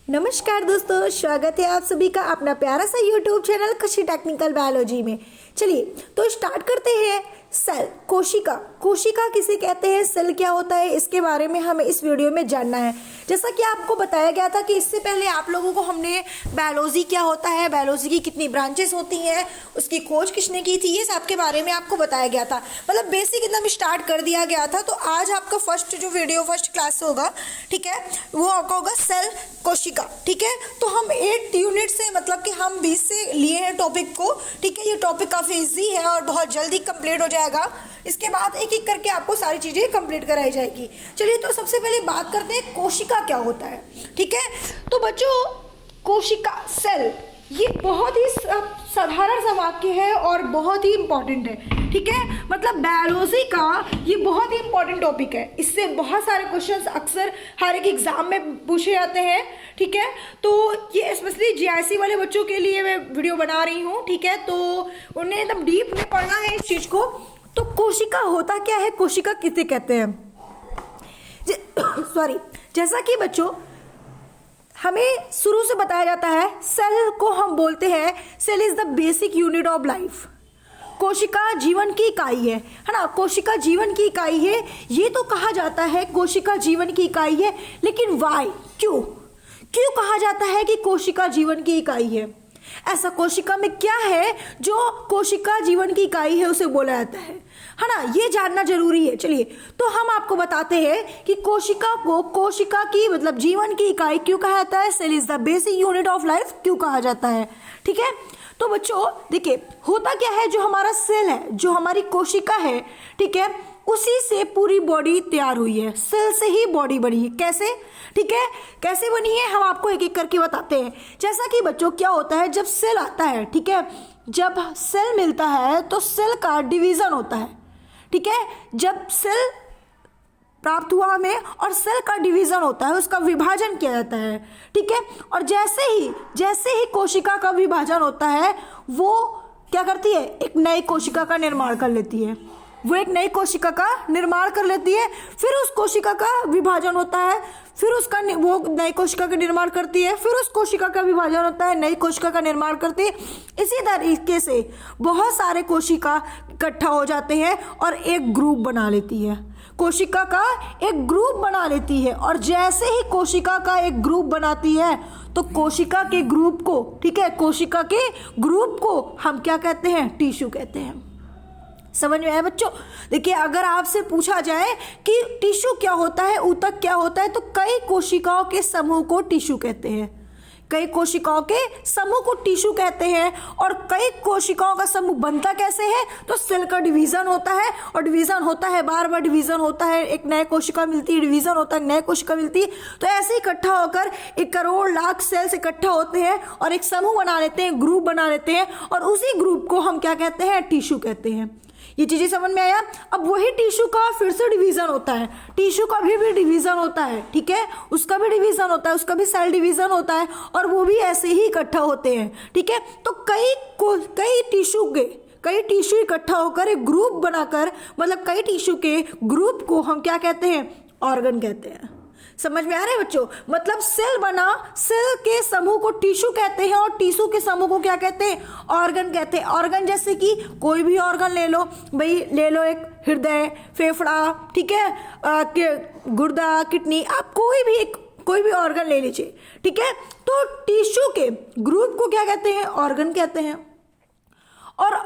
नमस्कार दोस्तों, स्वागत है आप सभी का अपना प्यारा सा YouTube चैनल खुशी टेक्निकल बायोलॉजी में। चलिए तो स्टार्ट करते हैं। सेल, कोशिका। कोशिका किसे कहते हैं, सेल क्या होता है, इसके बारे में हमें इस वीडियो में जानना है। जैसा कि आपको बताया गया था कि इससे पहले आप लोगों को हमने बायोलॉजी क्या होता है, बायोलॉजी की कितनी ब्रांचेस होती हैं, उसकी खोज किसने की थी, ये सब के बारे में आपको बताया गया था। मतलब बेसिक एकदम स्टार्ट कर दिया गया था। तो आज आपका फर्स्ट क्लास होगा, ठीक है, वो आपका होगा सेल, कोशिका। ठीक है, तो हम 8 यूनिट से मतलब कि हम 20 से लिए हैं टॉपिक को। ठीक है, ये टॉपिक काफ़ी ईजी है और बहुत जल्दी कंप्लीट हो जाएगा। इसके बाद एक एक करके आपको सारी चीज़ें कंप्लीट कराई जाएगी। चलिए तो सबसे पहले बात करते हैं कोशिका क्या होता है। ठीक है, तो बच्चों कोशिका, सेल, ये बहुत ही साधारण सा वाक्य है और बहुत ही इंपॉर्टेंट है। ठीक है, मतलब बायोलॉजी का ये बहुत ही इंपॉर्टेंट टॉपिक है। इससे बहुत सारे क्वेश्चंस अक्सर हर एक एग्जाम में पूछे जाते हैं। ठीक है, तो ये स्पेशली जीआईसी वाले बच्चों के लिए मैं वीडियो बना रही हूँ। ठीक है, तो उन्हें एकदम डीप में पढ़ना है इस चीज़ को। तो कोशिका होता क्या है, कोशिका किसे कहते हैं, सॉरी, जैसा कि बच्चों हमें शुरू से बताया जाता है, सेल को हम बोलते हैं, cell is the basic unit of life. कोशिका जीवन की इकाई है ना, कोशिका जीवन की इकाई है। ये तो कहा जाता है कोशिका जीवन की इकाई है, लेकिन वाई, क्यों कहा जाता है कि कोशिका जीवन की इकाई है? ऐसा कोशिका में क्या है जो कोशिका जीवन की इकाई है उसे बोला जाता है ना, ये जानना जरूरी है। चलिए तो हम आपको बताते हैं कि कोशिका को कोशिका की मतलब जीवन की इकाई क्यों कहा जाता है, cell is the basic unit of life क्यों कहा जाता है। ठीक है, तो बच्चों देखिए होता क्या है, जो हमारा सेल है, जो हमारी कोशिका है, ठीक है, उसी से पूरी बॉडी तैयार हुई है। सेल से ही बॉडी बनी है। कैसे? ठीक है, कैसे बनी है हम आपको एक एक करके बताते हैं। जैसा कि बच्चों क्या होता है, जब सेल आता है, ठीक है, जब सेल मिलता है तो सेल का डिवीजन होता है। ठीक है, जब सेल प्राप्त हुआ हमें और सेल का डिवीजन होता है, उसका विभाजन किया जाता है। ठीक है, और जैसे ही कोशिका का विभाजन होता है, वो क्या करती है, एक नई कोशिका का निर्माण कर लेती है। वो एक नई कोशिका का निर्माण कर लेती है, फिर उस कोशिका का विभाजन होता है, फिर वो नई कोशिका का निर्माण करती है, फिर उस कोशिका का विभाजन होता है, नई कोशिका का निर्माण करती है। इसी तरीके से बहुत सारे कोशिका इकट्ठा हो जाते हैं और एक ग्रुप बना लेती है, कोशिका का एक ग्रुप बना लेती है। और जैसे ही कोशिका का एक ग्रुप बनाती है तो कोशिका के ग्रुप को, ठीक है, कोशिका के ग्रुप को हम क्या कहते हैं, टिश्यू कहते हैं। समझ में आया बच्चों? देखिए अगर आपसे पूछा जाए कि टिश्यू क्या होता है, ऊतक क्या होता है, तो कई कोशिकाओं के समूह को टिश्यू कहते हैं। कई कोशिकाओं के समूह को टिश्यू कहते हैं। और कई कोशिकाओं का समूह बनता कैसे है, तो सेल का डिवीजन होता है, और डिवीजन होता है, बार बार डिवीजन होता है, एक नए कोशिका मिलती है, डिवीजन होता है, नए कोशिका मिलती है। तो ऐसे इकट्ठा होकर 1 करोड़ लाख सेल्स इकट्ठा होते हैं और एक समूह बना लेते हैं, ग्रुप बना लेते हैं, और उसी ग्रुप को हम क्या कहते हैं, टिश्यू कहते हैं। ये चीजें समझ में आया? अब वही टिश्यू का फिर से डिवीजन होता है, टिश्यू का भी डिवीजन होता है, ठीक है, उसका भी डिवीजन होता है, उसका भी सेल डिवीजन होता है, और वो भी ऐसे ही इकट्ठा होते हैं। ठीक है, तो कई टिश्यू इकट्ठा होकर एक ग्रुप बनाकर, मतलब कई टिश्यू के ग्रुप को हम क्या कहते हैं, ऑर्गन कहते हैं। समझ में आ रहा है बच्चों? मतलब सेल बना, सेल के समूह को टिश्यू कहते हैं और टिश्यू के समूह को क्या कहते हैं, ऑर्गन कहते हैं। ऑर्गन जैसे कि कोई भी ऑर्गन ले लो भाई, ले लो एक हृदय, फेफड़ा, ठीक है, गुर्दा, किडनी, आप कोई भी ऑर्गन ले लीजिए। ठीक है, तो टिश्यू के ग्रुप को क्या कहते हैं, ऑर्गन कहते हैं। और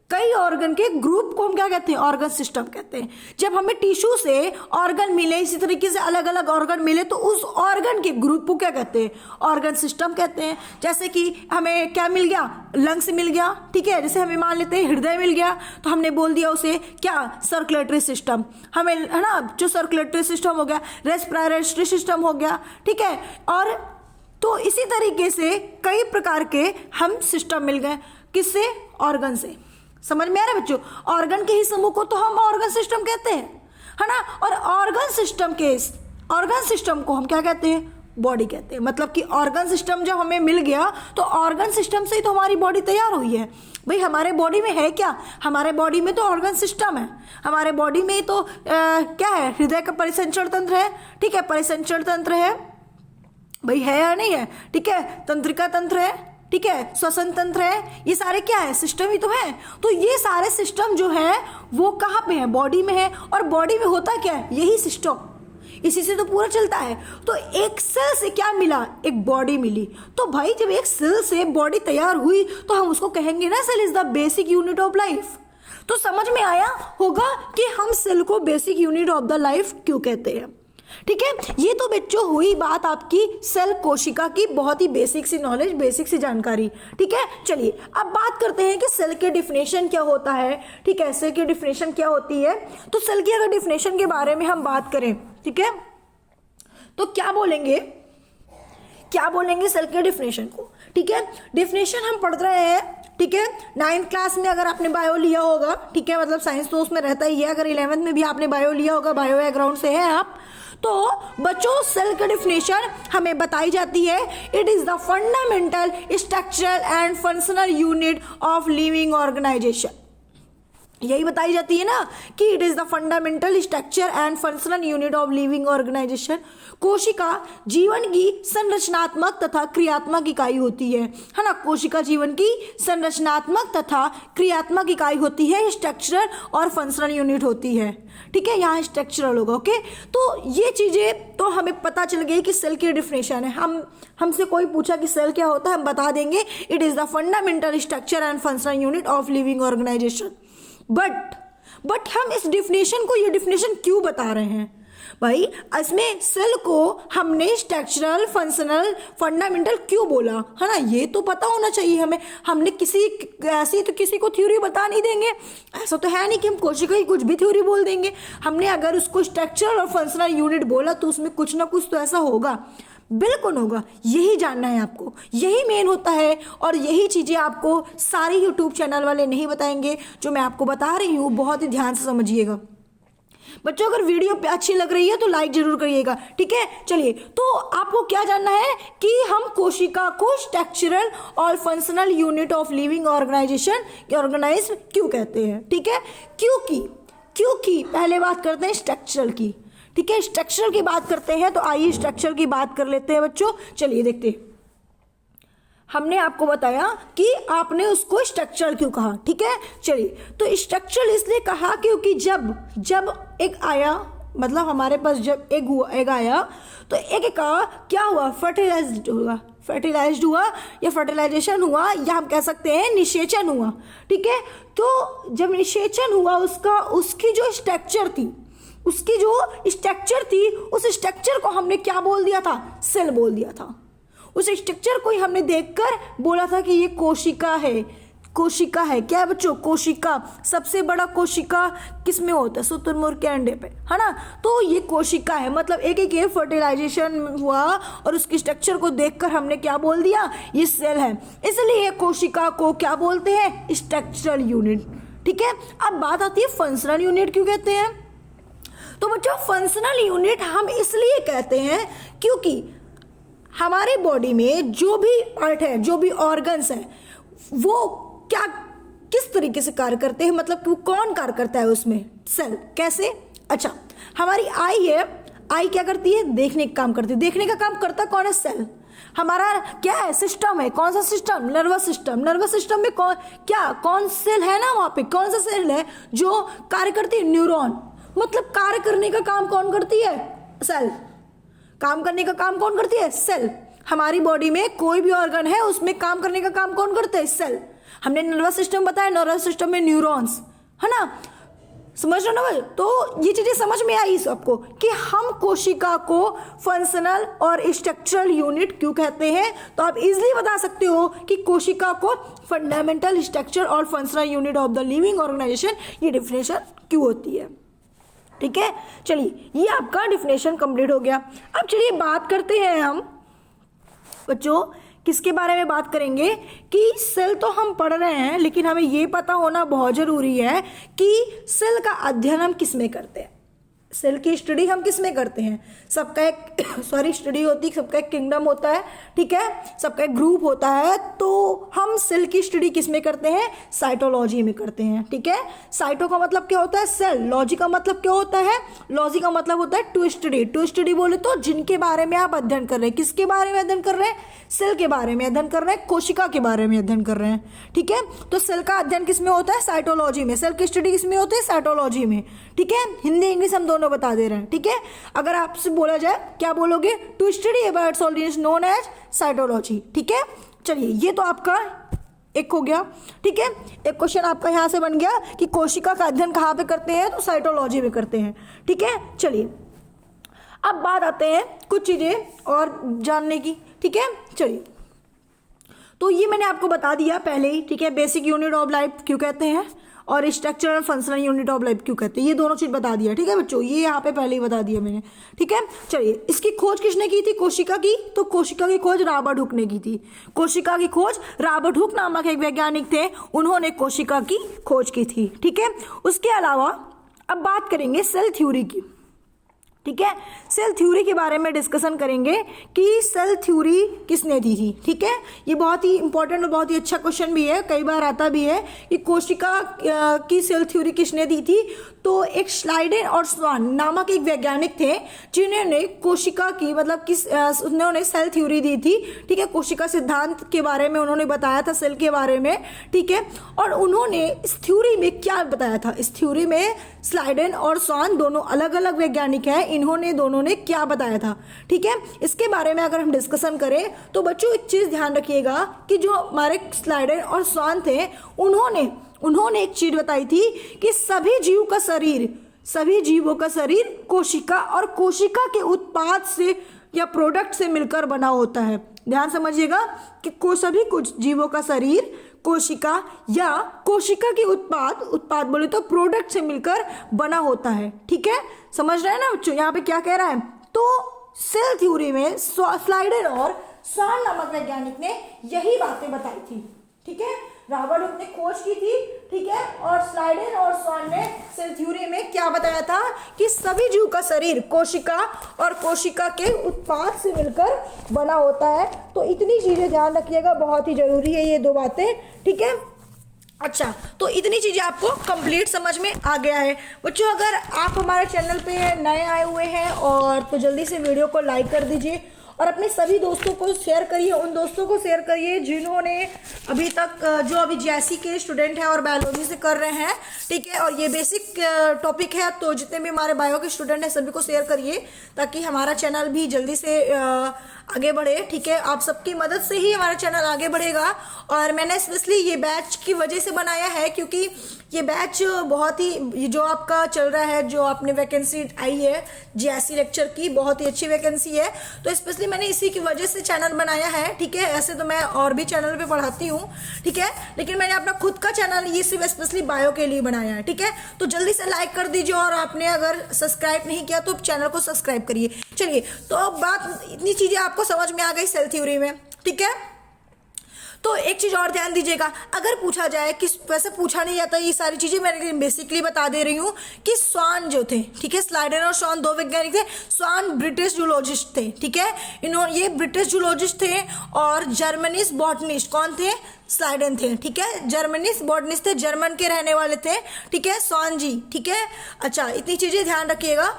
कई ऑर्गन के ग्रुप को हम क्या कहते हैं, ऑर्गन सिस्टम कहते हैं। जब हमें टिश्यू से ऑर्गन मिले, इसी तरीके से अलग अलग ऑर्गन मिले, तो उस ऑर्गन के ग्रुप को क्या कहते हैं, ऑर्गन सिस्टम कहते हैं। जैसे कि हमें क्या मिल गया, लंग्स मिल गया, ठीक है, जैसे हमें मान लेते हैं हृदय मिल गया, तो हमने बोल दिया उसे क्या, सर्कुलेटरी सिस्टम, हमें है ना, जो सर्कुलेटरी सिस्टम हो गया, रेस्पिरेटरी सिस्टम हो गया। ठीक है, और तो इसी तरीके से कई प्रकार के हम सिस्टम मिल गए, किससे, ऑर्गन से। समझ में आ रहा है बच्चों? ऑर्गन के ही समूह को तो हम ऑर्गन सिस्टम कहते हैं, है ना। और ऑर्गन सिस्टम को हम क्या कहते हैं, बॉडी कहते हैं। मतलब कि ऑर्गन सिस्टम जब हमें मिल गया तो ऑर्गन सिस्टम से ही तो हमारी बॉडी तैयार हुई है। भाई हमारे बॉडी में है क्या, हमारे बॉडी में तो ऑर्गन सिस्टम है, हमारे बॉडी में तो क्या है, हृदय का परिसंचरण तंत्र है, ठीक है, परिसंचरण तंत्र है, भाई है या नहीं है, ठीक है, तंत्रिका तंत्र है, ठीक है, श्वसन तंत्र है, ये सारे क्या है, सिस्टम ही तो है। तो ये सारे सिस्टम जो है वो कहाँ पे है, बॉडी में है, और बॉडी में होता क्या है, यही सिस्टम, इसी से तो पूरा चलता है। तो एक सेल से क्या मिला, एक बॉडी मिली। तो भाई जब एक सेल से बॉडी तैयार हुई तो हम उसको कहेंगे ना cell is the basic unit of life. तो समझ में आया होगा कि हम सेल को basic unit of the life क्यों कहते हैं, ठीक है। ये तो बच्चों हुई बात आपकी सेल कोशिका की, बहुत ही बेसिक सी नॉलेज, बेसिक सी जानकारी, ठीक है। चलिए अब बात करते हैं कि सेल के डिफिनेशन क्या होता है, ठीक है, सेल की डिफिनेशन क्या होती है। तो सेल की अगर डिफिनेशन के बारे में हम बात करें, ठीक है, तो क्या बोलेंगे सेल के डिफिनेशन को, ठीक है। डिफिनेशन हम पढ़ रहे हैं, ठीक है, 9th क्लास में अगर आपने बायो लिया होगा, ठीक है, मतलब साइंस तो उसमें रहता ही है, अगर 11th में भी आपने बायो लिया होगा, बायो बैकग्राउंड से है आप, तो बच्चों सेल की डिफिनेशन हमें बताई जाती है, it is the fundamental structural and functional unit of living organization. यही बताई जाती है ना कि it is the fundamental structure and functional unit of living organization. कोशिका जीवन की संरचनात्मक तथा क्रियात्मक इकाई होती है ना, कोशिका जीवन की संरचनात्मक तथा क्रियात्मक इकाई होती है, स्ट्रक्चरल और फंक्शनल यूनिट होती है, ठीक है, यहाँ स्ट्रक्चरल होगा, ओके। तो ये चीजें तो हमें पता चल गई कि सेल की डिफिनेशन है। हमसे कोई पूछा कि सेल क्या होता है, हम बता देंगे it is the fundamental structure and functional unit of living organization. But हम इस डिफिनेशन को, ये डिफिनेशन क्यों बता रहे हैं भाई, इसमें सेल को हमने स्ट्रक्चरल, फंक्शनल, फंडामेंटल क्यों बोला, है ना, ये तो पता होना चाहिए हमें। हमने ऐसी तो किसी को थ्योरी बता नहीं देंगे, ऐसा तो है नहीं कि हम कोशिका की कुछ भी थ्योरी बोल देंगे। हमने अगर उसको स्ट्रक्चरल और फंक्शनल यूनिट बोला तो उसमें कुछ ना कुछ तो ऐसा होगा, बिल्कुल होगा। यही जानना है आपको, यही मेन होता है, और यही चीज़ें आपको सारे यूट्यूब चैनल वाले नहीं बताएंगे, जो मैं आपको बता रही हूँ बहुत ही ध्यान से समझिएगा बच्चों। अगर वीडियो अच्छी लग रही है तो लाइक जरूर करिएगा, ठीक है। चलिए, तो आपको क्या जानना है कि हम कोशिका को स्ट्रक्चरल और functional unit of living organization, organize क्यों कहते हैं, ठीक है। क्योंकि पहले बात करते हैं स्ट्रक्चरल की, ठीक है, स्ट्रक्चर की बात करते हैं। तो आइए स्ट्रक्चर की बात कर लेते हैं बच्चों। चलिए देखते हैं, हमने आपको बताया कि आपने उसको स्ट्रक्चर क्यों कहा, ठीक है। चलिए, तो स्ट्रक्चर इसलिए कहा क्योंकि जब एक आया, मतलब हमारे पास जब एग आया तो एग का क्या हुआ, फर्टिलाइज्ड हुआ या फर्टिलाइजेशन हुआ, या हम कह सकते हैं निषेचन हुआ, ठीक है। तो जब निषेचन हुआ उसकी जो स्ट्रक्चर थी, उस स्ट्रक्चर को हमने क्या बोल दिया था, सेल बोल दिया था। उस स्ट्रक्चर को ही हमने देखकर बोला था कि ये कोशिका है। क्या है बच्चों, कोशिका। सबसे बड़ा कोशिका किस में होता है, शुतुरमुर्ग के अंडे पे, है ना। तो ये कोशिका है, मतलब एक फर्टिलाइजेशन हुआ और उसकी स्ट्रक्चर को देखकर हमने क्या बोल दिया, ये सेल है। इसलिए कोशिका को क्या बोलते हैं, स्ट्रक्चरल यूनिट, ठीक है। अब बात आती है फंक्शनल यूनिट क्यों कहते हैं। तो बच्चों फंक्शनल यूनिट हम इसलिए कहते हैं क्योंकि हमारे बॉडी में जो भी पार्ट है, जो भी ऑर्गन्स है, वो किस तरीके से कार्य करते हैं, मतलब कि वो कौन कार्य करता है उसमें, सेल। कैसे, अच्छा, हमारी आई है, आई क्या करती है, देखने का काम करती है। देखने का काम करता कौन है, सेल। हमारा क्या है, सिस्टम है, कौन सा सिस्टम, नर्वस सिस्टम में कौन सेल है ना, वहां पे कौन सा सेल है जो कार्य करती है, न्यूरॉन। मतलब कार्य करने का काम कौन करती है, सेल। काम करने का काम कौन करती है, सेल। हमारी बॉडी में कोई भी ऑर्गन है उसमें काम करने का काम कौन करता है, सेल। हमने नर्वस सिस्टम बताया, नर्वस सिस्टम में न्यूरॉन्स, है ना, समझ रहे हो ना भाई। तो ये चीजें समझ में आई सबको कि हम कोशिका को फंक्शनल और स्ट्रक्चरल यूनिट क्यों कहते हैं। तो आप इजीली बता सकते हो कि कोशिका को फंडामेंटल स्ट्रक्चर और functional unit of the living organization, ये डिफिनेशन क्यों होती है, ठीक है। चलिए, ये आपका डिफिनेशन कंप्लीट हो गया। अब चलिए बात करते हैं हम बच्चों, किसके बारे में बात करेंगे कि सेल तो हम पढ़ रहे हैं, लेकिन हमें ये पता होना बहुत जरूरी है कि सेल का अध्ययन हम किस में करते हैं। सेल की स्टडी हम किस में करते हैं, सबका एक स्टडी होती है, सबका एक किंगडम होता है, ठीक है, सबका एक ग्रुप होता है, तो हम सेल की स्टडी किस में करते हैं, साइटोलॉजी में करते हैं, ठीक है। साइटो का मतलब क्या होता है, सेल, लॉजी का मतलब क्या होता है, लॉजी का मतलब होता है टू स्टडी। टू स्टडी बोले तो जिनके बारे में आप अध्ययन कर रहे हैं, किसके बारे में अध्ययन कर रहे हैं, सेल के बारे में अध्ययन कर रहे हैं, कोशिका के बारे में अध्ययन कर रहे हैं, ठीक है। तो सेल का अध्ययन किस में होता है, साइटोलॉजी में। सेल की स्टडी किस में होती है, साइटोलॉजी में, ठीक है। हिंदी इंग्लिश हम दोनों बता दे रहे हैं, ठीक है। अगर आपसे बोला जाए क्या बोलोगे, to study about cell is known as cytology, ठीक है। चलिए ये तो आपका एक हो गया, ठीक है। एक क्वेश्चन आपका यहाँ से बन गया कि कोशिका का अध्ययन कहाँ पे करते हैं, तो साइटोलॉजी में करते हैं, ठीक है। चलिए अब बात आते हैं कुछ चीजें और जानने की, ठीक है। चलिए तो ये मैंने आपको बता दिया पहले ही, ठीक है, बेसिक यूनिट ऑफ लाइफ क्यों कहते हैं और structural functional unit of life क्यों कहते हैं, ये दोनों चीज बता दिया, ठीक है बच्चों, ये यहाँ पे पहले ही बता दिया मैंने, ठीक है। चलिए इसकी खोज किसने की थी, कोशिका की, तो कोशिका की खोज रॉबर्ट हुक ने की थी। कोशिका की खोज रॉबर्ट हुक नामक एक वैज्ञानिक थे, उन्होंने कोशिका की खोज की थी, ठीक है। उसके अलावा अब बात करेंगे सेल थ्योरी की, ठीक है। सेल थ्योरी के बारे में डिस्कशन करेंगे कि सेल थ्योरी किसने दी थी, ठीक है। ये बहुत ही इंपॉर्टेंट और बहुत ही अच्छा क्वेश्चन भी है, कई बार आता भी है कि कोशिका की सेल थ्योरी किसने दी थी। तो एक स्लाइडेन और स्वान नामक एक वैज्ञानिक थे जिन्होंने कोशिका की मतलब उन्होंने सेल थ्योरी दी थी, ठीक है। कोशिका सिद्धांत के बारे में उन्होंने बताया था, सेल के बारे में, ठीक है। और उन्होंने इस थ्योरी में क्या बताया था, इस थ्योरी में स्लाइडेन और स्वान दोनों अलग अलग वैज्ञानिक हैं, इन्होंने दोनों ने क्या बताया था, ठीक है। इसके बारे में अगर हम डिस्कशन करें तो बच्चों एक चीज ध्यान रखिएगा कि जो हमारे स्लाइडेन और स्वान थे उन्होंने एक चीज बताई थी कि सभी जीवों का शरीर कोशिका और कोशिका के उत्पाद से या प्रोडक्ट से मिलकर बना होता है। ध्यान समझिएगा कि सभी कुछ जीवों का शरीर कोशिका या कोशिका के उत्पाद बोले तो प्रोडक्ट से मिलकर बना होता है, ठीक है। समझ रहे हैं ना बच्चों, यहाँ पे क्या कह रहा है, तो सेल थ्योरी में स्लाइडेन और स्वान नामक वैज्ञानिक ने यही बातें बताई थी, ठीक है। रॉबर्ट हुक ने खोज की थी, ठीक है, और स्लाइडेन और स्वान ने सेल थ्योरी में क्या बताया था कि सभी जीव का शरीर कोशिका और कोशिका के उत्पाद से मिलकर बना होता है। तो इतनी चीजें ध्यान रखिएगा, बहुत ही जरूरी है ये दो बातें, ठीक है। अच्छा, तो इतनी चीजें आपको कंप्लीट समझ में आ गया है बच्चों। अगर आप हमारे चैनल पे नए आए हुए हैं और तो जल्दी से वीडियो को लाइक कर दीजिए और अपने सभी दोस्तों को शेयर करिए, उन दोस्तों को शेयर करिए जिन्होंने अभी तक जो अभी जीएससी के स्टूडेंट हैं और बायोलॉजी से कर रहे हैं, ठीक है। और ये बेसिक टॉपिक है, तो जितने भी हमारे बायो के स्टूडेंट हैं सभी को शेयर करिए ताकि हमारा चैनल भी जल्दी से आगे बढ़े, ठीक है। आप सबकी मदद से ही हमारा चैनल आगे बढ़ेगा। और मैंने स्पेशली ये बैच की वजह से बनाया है क्योंकि ये बैच बहुत ही जो आपका चल रहा है, जो आपने वैकेंसी आई है जीएससी लेक्चर की, बहुत ही अच्छी वैकेंसी है, तो स्पेशली मैंने इसी की वजह से चैनल बनाया है, ठीक है। ऐसे तो मैं और भी चैनल पे पढ़ाती हूँ, ठीक है, लेकिन मैंने अपना खुद का चैनल ये सिर्फ स्पेशली बायो के लिए बनाया है, ठीक है। तो जल्दी से लाइक कर दीजिए और आपने अगर सब्सक्राइब नहीं किया तो चैनल को सब्सक्राइब करिए। चलिए, तो अब बात इतनी चीजें आपको समझ में आ गई सेल थ्योरी में, ठीक है। तो एक चीज और ध्यान दीजिएगा, अगर पूछा जाए कि वैसे पूछा नहीं जाता, ये सारी चीजें मैंने बेसिकली बता दे रही हूँ कि स्वान जो थे, ठीक है, स्लाइडेन और स्वान दो वैज्ञानिक थे। स्वान ब्रिटिश जूलॉजिस्ट थे, ठीक है, ये ब्रिटिश जूलॉजिस्ट थे। और जर्मनिस बॉटनिस्ट कौन थे, स्लाइडेन थे, ठीक है। जर्मनिस बॉटनिस्ट थे, जर्मन के रहने वाले थे, ठीक है, स्वान जी, ठीक है। अच्छा, इतनी चीजें ध्यान रखिएगा।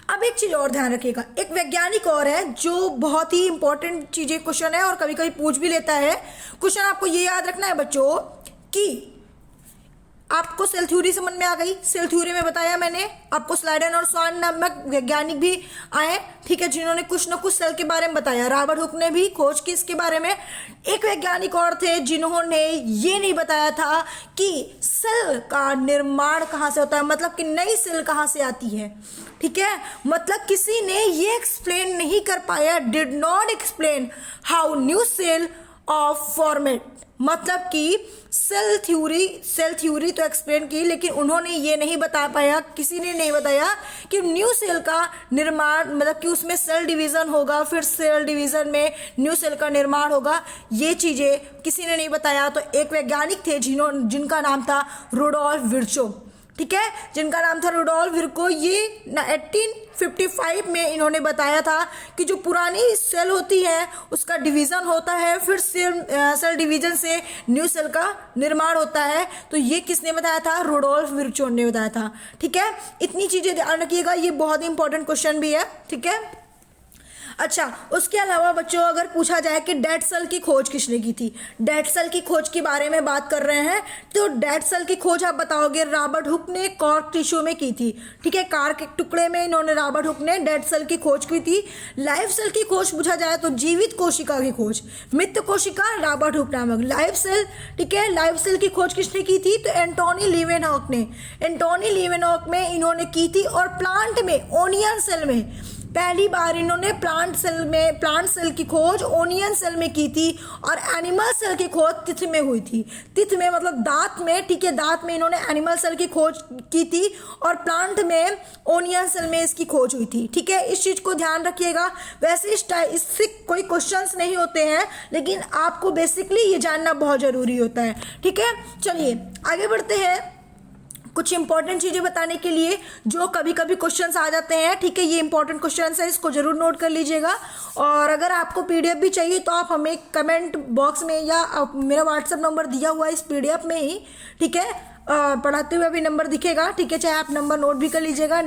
अब एक चीज और ध्यान रखिएगा, एक वैज्ञानिक और है जो बहुत ही इंपॉर्टेंट चीजें क्वेश्चन है और कभी कभी पूछ भी लेता है क्वेश्चन। आपको ये याद रखना है बच्चों कि आपको सेल थ्योरी समझ में आ गई। सेल थ्योरी में बताया मैंने आपको, स्लाइडेन और स्वान नामक वैज्ञानिक भी आए, ठीक है, जिन्होंने कुछ न कुछ सेल के बारे में बताया। रॉबर्ट हुक ने भी खोज की इसके बारे में। एक वैज्ञानिक और थे जिन्होंने ये नहीं बताया था कि सेल का निर्माण कहाँ से होता है, मतलब कि नई सेल कहाँ से आती है, ठीक है। मतलब किसी ने ये एक्सप्लेन नहीं कर पाया, did not explain how new cell of format, मतलब कि सेल थ्योरी तो एक्सप्लेन की, लेकिन उन्होंने ये नहीं बता पाया, किसी ने नहीं बताया कि न्यू सेल का निर्माण, मतलब कि उसमें सेल डिवीजन होगा, फिर सेल डिवीजन में न्यू सेल का निर्माण होगा, ये चीजें किसी ने नहीं बताया। तो एक वैज्ञानिक थे जिनका नाम था रुडोल्फ विर्चो, ठीक है, जिनका नाम था रुडोल्फ विर्को। ये 1855 में इन्होंने बताया था कि जो पुरानी सेल होती है उसका डिवीज़न होता है, फिर सेल डिवीजन से न्यू सेल का निर्माण होता है। तो ये किसने बताया था? रुडोल्फ विर्चो ने बताया था। ठीक है, इतनी चीज़ें ध्यान रखिएगा, ये बहुत ही इंपॉर्टेंट क्वेश्चन भी है। ठीक है, अच्छा, उसके अलावा बच्चों अगर पूछा जाए कि डेड सेल की खोज किसने की थी, डेड सेल की खोज के बारे में बात कर रहे हैं, तो डेड सेल की खोज आप बताओगे रॉबर्ट हुक ने कॉर्क टिश्यू में की थी। ठीक है, कार के टुकड़े में इन्होंने रॉबर्ट हुक ने डेड सेल की खोज की थी। लाइव सेल की खोज पूछा जाए तो जीवित कोशिका की खोज, मृत कोशिका रॉबर्ट हुक नामक। लाइव सेल, ठीक है, लाइव सेल की खोज किसने की थी? तो एंटोनी लीवेनहॉक ने, एंटोनी लीवेनहॉक में इन्होंने की थी। और प्लांट में, ओनियन सेल में पहली बार इन्होंने प्लांट सेल की खोज ओनियन सेल में की थी। और एनिमल सेल की खोज तिथ में हुई थी। तिथ में मतलब दांत में, ठीक है, दांत में इन्होंने एनिमल सेल की खोज की थी और प्लांट में ओनियन सेल में इसकी खोज हुई थी। ठीक है, इस चीज को ध्यान रखिएगा। वैसे इससे कोई क्वेश्चंस नहीं होते हैं, लेकिन आपको बेसिकली ये जानना बहुत जरूरी होता है। ठीक है, चलिए आगे बढ़ते हैं कुछ इंपॉर्टेंट चीजें बताने के लिए जो कभी कभी क्वेश्चंस आ जाते हैं। ठीक है, ये इंपॉर्टेंट क्वेश्चंस है, इसको जरूर नोट कर लीजिएगा। और अगर आपको पीडीएफ भी चाहिए तो आप हमें कमेंट बॉक्स में या मेरा व्हाट्सएप नंबर दिया हुआ है इस पीडीएफ में ही, ठीक है, पढ़ाते हुए भी नंबर दिखेगा। ठीक है, चाहे आप नंबर नोट भी कर लीजिएगा,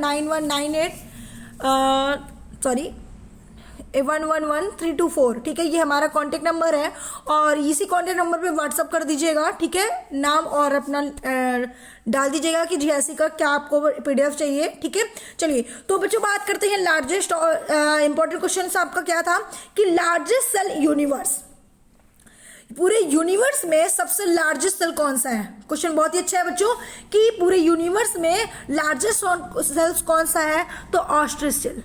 1111324। ठीक है, ये हमारा कांटेक्ट नंबर है और इसी कांटेक्ट नंबर पे व्हाट्सअप कर दीजिएगा। ठीक है, नाम और अपना डाल दीजिएगा कि जैसी का क्या आपको पीडीएफ चाहिए। ठीक है, चलिए तो बच्चों बात करते हैं लार्जेस्ट और इंपॉर्टेंट क्वेश्चन आपका क्या था कि लार्जेस्ट सेल यूनिवर्स, पूरे यूनिवर्स में सबसे लार्जेस्ट सेल कौन सा है? क्वेश्चन बहुत ही अच्छा है बच्चों कि पूरे यूनिवर्स में लार्जेस्ट सेल्स कौन सा है? तो ऑस्ट्रिच सेल,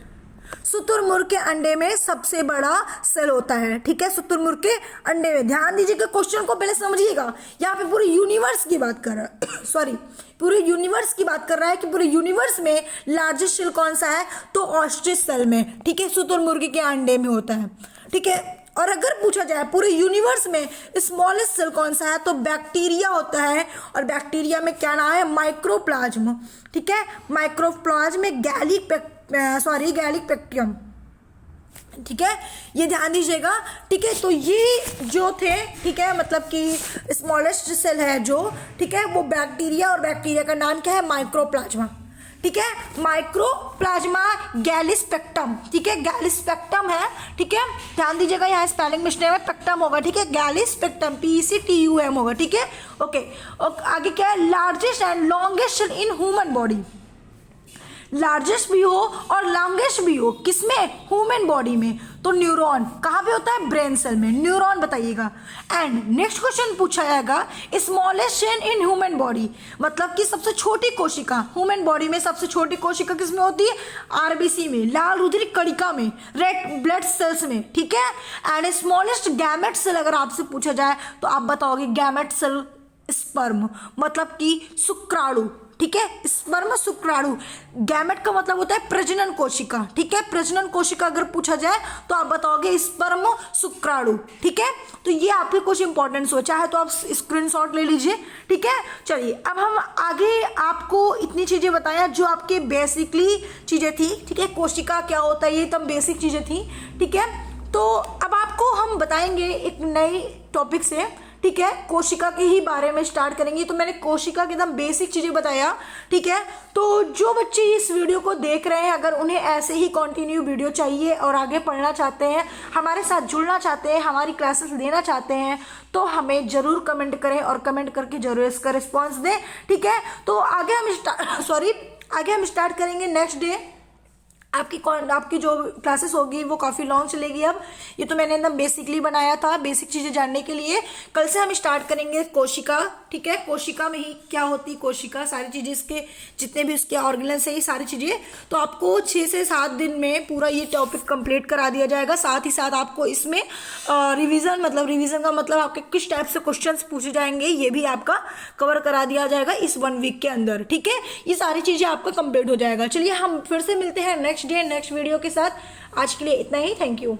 शुतुरमुर्ग के अंडे में सबसे बड़ा सेल होता है। ठीक है, शुतुरमुर्ग के अंडे में, ध्यान दीजिएगा क्वेश्चन को पहले समझिएगा। यहाँ पे पूरे यूनिवर्स की बात कर रहा है सॉरी पूरे यूनिवर्स की बात कर रहा है कि पूरे यूनिवर्स में लार्जेस्ट सेल कौन सा है? तो ऑस्ट्रिच सेल में, ठीक है, शुतुरमुर्ग के अंडे में होता है। ठीक है, और अगर पूछा जाए पूरे यूनिवर्स में स्मॉलेस्ट सेल कौन सा है? तो बैक्टीरिया होता है। और बैक्टीरिया में क्या नाम है? माइक्रोप्लाज्म। ठीक है, माइक्रोप्लाज्म में गैलिक पेक्टियम। ठीक है, ये ध्यान दीजिएगा। ठीक है, तो ये जो थे, ठीक है, मतलब कि स्मॉलेस्ट सेल है जो, ठीक है, वो बैक्टीरिया, और बैक्टीरिया का नाम क्या है? माइक्रोप्लाज्मा। ठीक है, माइक्रोप्लाज्मा गैलिस्पेक्टम। ठीक है, गैलिस्पेक्टम है। ठीक है, ध्यान दीजिएगा, यहाँ स्पेलिंग मिस्टेक है, पेक्टम होगा। ठीक है, गैलिस्पेक्टम PECTUM होगा। ठीक है, ओके। और आगे क्या है? Largest and longest cell in human body, largest भी हो और लॉन्गेस्ट भी हो, किसमें? ह्यूमन बॉडी में। तो न्यूरॉन कहाँ पे होता है? ब्रेन सेल में। न्यूरॉन बताइएगा। एंड नेक्स्ट क्वेश्चन पूछा जाएगा smallest cell in human body, मतलब कि सबसे छोटी कोशिका ह्यूमन बॉडी में, सबसे छोटी कोशिका किसमें होती है? RBC में, लाल रुधिर कणिका में, रेड ब्लड सेल्स में। ठीक है, एंड स्मॉलेस्ट गैमेट सेल अगर आपसे पूछा जाए तो आप बताओगे गैमेट सेल स्पर्म, मतलब कि शुक्राणु। ठीक है, स्पर्म शुक्राणु, गैमेट का मतलब होता है प्रजनन कोशिका। ठीक है, प्रजनन कोशिका अगर पूछा जाए तो आप बताओगे स्पर्म शुक्राणु। ठीक है, तो ये आपके कुछ इंपॉर्टेंट हो, चाहे तो आप स्क्रीनशॉट ले लीजिए। ठीक है, चलिए अब हम आगे आपको इतनी चीजें बताया जो आपके बेसिकली चीजें थी। ठीक है, कोशिका क्या होता है, ये तब बेसिक चीजें थी। ठीक है, तो अब आपको हम बताएंगे एक नई टॉपिक से। ठीक है, कोशिका के ही बारे में स्टार्ट करेंगे। तो मैंने कोशिका के एकदम बेसिक चीजें बताया। ठीक है, तो जो बच्चे इस वीडियो को देख रहे हैं, अगर उन्हें ऐसे ही कंटिन्यू वीडियो चाहिए और आगे पढ़ना चाहते हैं, हमारे साथ जुड़ना चाहते हैं, हमारी क्लासेस लेना चाहते हैं, तो हमें जरूर कमेंट करें और कमेंट करके जरूर इसका रिस्पॉन्स दें। ठीक है, तो आगे हम स्टार्ट करेंगे नेक्स्ट डे। आपकी जो क्लासेस होगी वो काफ़ी लॉन्ग चलेगी। अब ये तो मैंने एकदम बेसिकली बनाया था, बेसिक चीज़ें जानने के लिए। कल से हम स्टार्ट करेंगे कोशिका। ठीक है, कोशिका में ही क्या होती है कोशिका, सारी चीज़ें, इसके जितने भी उसके ऑर्गेनल्स है, ये सारी चीज़ें, तो आपको 6 से 7 दिन में पूरा ये टॉपिक कंप्लीट करा दिया जाएगा। साथ ही साथ आपको इसमें रिवीजन का मतलब आपके किस टाइप से क्वेश्चंस पूछे जाएंगे ये भी आपका कवर करा दिया जाएगा इस 1 वीक के अंदर। ठीक है, ये सारी चीज़ें आपका कंप्लीट हो जाएगा। चलिए हम फिर से मिलते हैं नेक्स्ट वीडियो के साथ। आज के लिए इतना ही, थैंक यू।